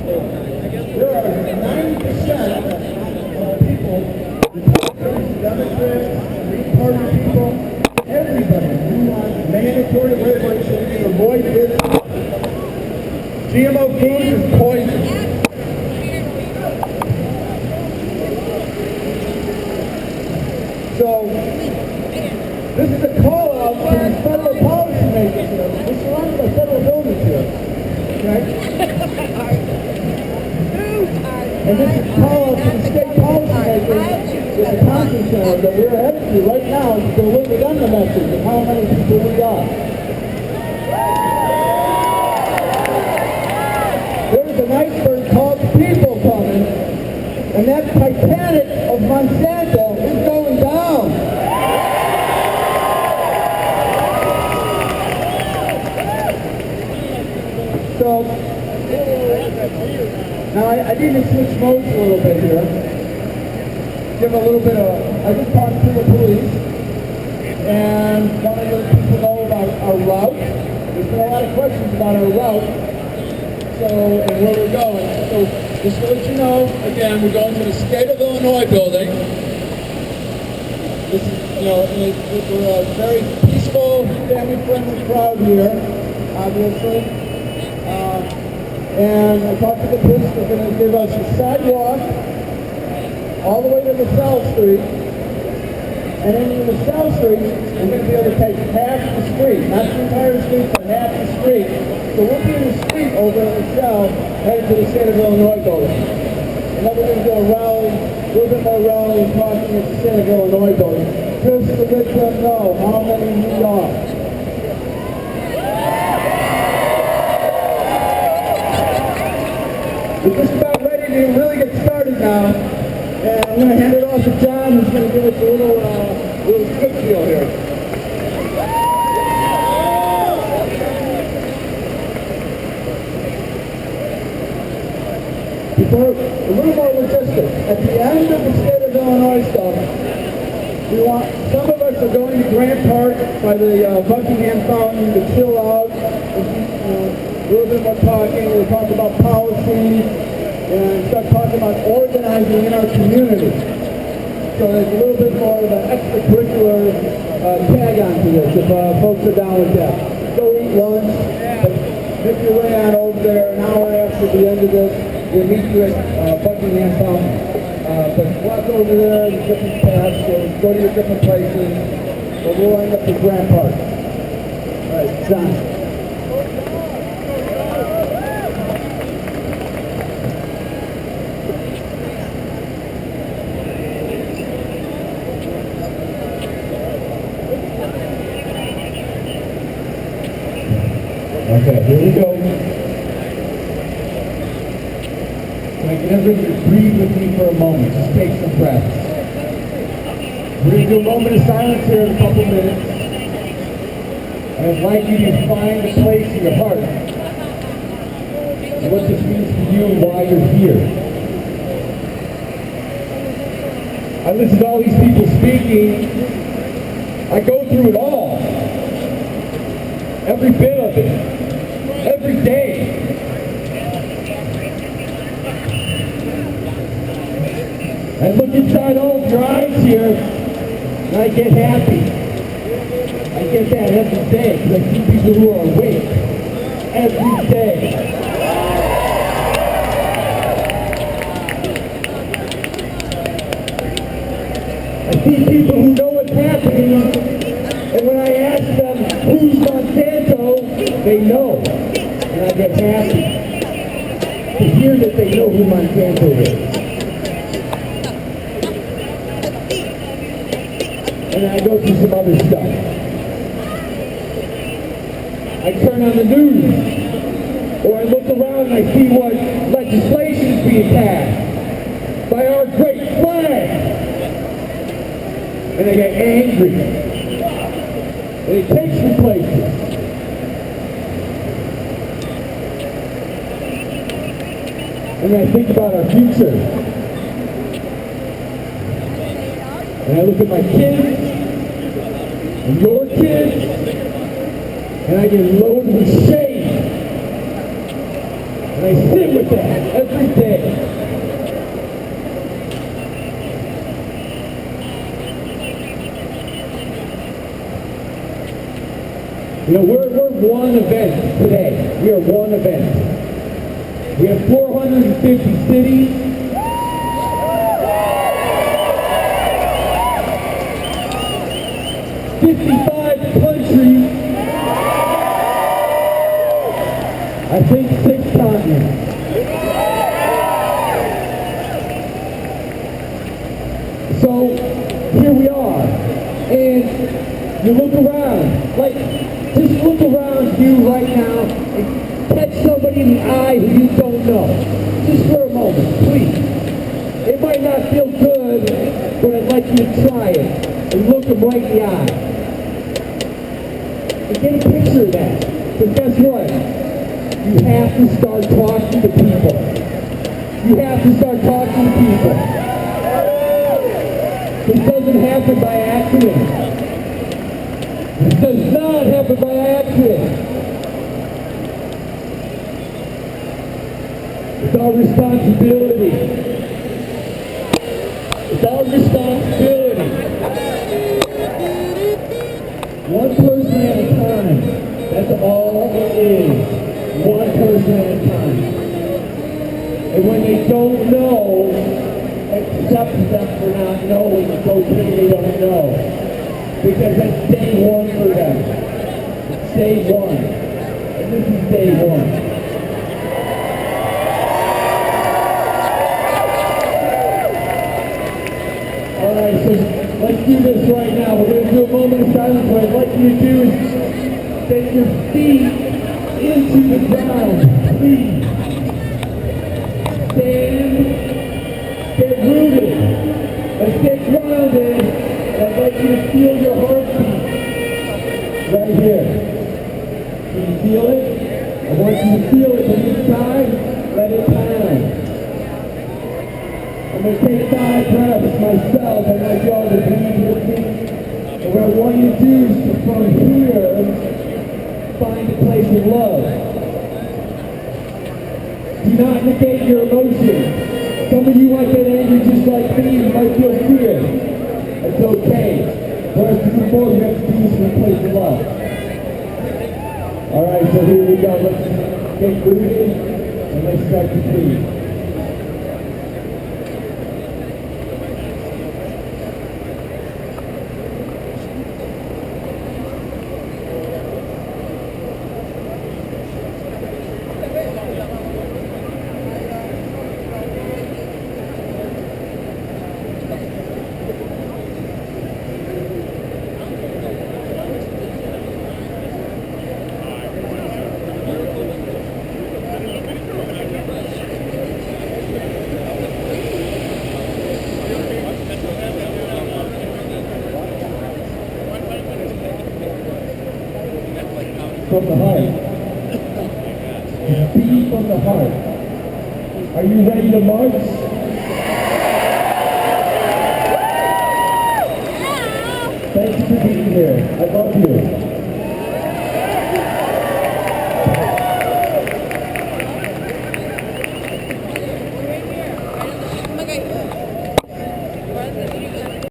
There are 90% of people, Republicans, Democrats, Green Party people, everybody who wants mandatory regulation to avoid this. GMO food is poison. So, this is a call out to the federal policymakers here. We're surrounded by federal buildings here. Okay? And this is a call out to the state policymakers in the conference center that we're headed to right now to deliver them the message of how many people we are. There's an iceberg called people coming, and that Titanic of Monsanto is going down. So, now I need to switch modes a little bit here. Give a little bit of, I just talked to the police, and want to let people know about our route. There's been a lot of questions about our route, so, and where we're going. So, just to let you know, again, we're going to the State of Illinois building. This is, we're a very peaceful, family-friendly crowd here, obviously. And I talked to the police, they're going to give us a sidewalk all the way to the South Street. And then in the South Street, we're going to be able to take half the street, not the entire street, but half the street. So we'll be in the street over at the South, headed to the State of Illinois building. And then we're going to do a rally, a little bit more rally and talking at the State of Illinois building, just to let them know how many we are. We're just about ready to really get started now, and I'm going to hand it off to John, who's going to give us a little quick deal here. Before, a little more logistics. At the end of the State of Illinois stuff, some of us are going to Grant Park by the Buckingham Fountain to chill out, a little bit more talking. We'll talk about policy and start talking about organizing in our community. So there's a little bit more of an extracurricular tag onto this if folks are down with that. Go eat lunch, but make your way on over there an hour after the end of this. We'll meet you at Buckingham Fountain. But walk over there, the different paths, so go to your different places, but we'll end up at Grant Park. All right, John. Okay, here we go. Can I get everybody to breathe with me for a moment? Just take some breaths. We're going to do a moment of silence here in a couple minutes. I'd like you to find a place in your heart and what this means to you and why you're here. I listen to all these people speaking. I go through it all. Every bit of it. Every day. I look inside all of your eyes here, and I get happy. I get that every day, because I see people who are awake every day. I see people who know what's happening, and when I ask them, who's Monsanto, they know. And I get happy to hear that they know who Monsanto is. And I go through some other stuff. I turn on the news, or I look around and I see what legislation is being passed by our great flag. And I get angry. And it takes me places. And I think about our future. And I look at my kids, and your kids, and I get loaded with shame. And I sit with that every day. You know, we're one event today. We are one event. We have 450 cities. 55 countries. I think 6 continents. So here we are. And you look around, like, just look around you right now and catch somebody in the eye who you don't know. Just for a moment, please. It might not feel good, but I'd like you to try it and look them right in the eye. And get a picture of that. Because guess what? You have to start talking to people. You have to start talking to people. This doesn't happen by accident. This does not happen by accident. It's our responsibility. It's our responsibility. One person at a time. That's all it is. One person at a time. And when they don't know, accept them for not knowing. It's okay they don't know. Because that's day one for them. It's day one. And this is day one. Alright, so let's do this right now. We're going to do a moment of silence. What I'd like you to do is take your feet into the ground. Please. Get rooted. Let's get grounded. I'd like you to feel your heartbeat right here. Can you feel it? I want you to feel it from inside. Let it pound. I'm going to take 5 breaths myself. I'd like y'all to breathe with me. And what I want you to do is to, from here, find a place of love. Do not negate your emotions. Some of you might get angry just like me. You might feel fear. It's okay. For us to move forward, we have to do this in a place of love. Alright, so here we go. Let's get rooted and let's start to breathe. From the heart. Beat from the heart. Are you ready to march? Thank you for being here. I love you.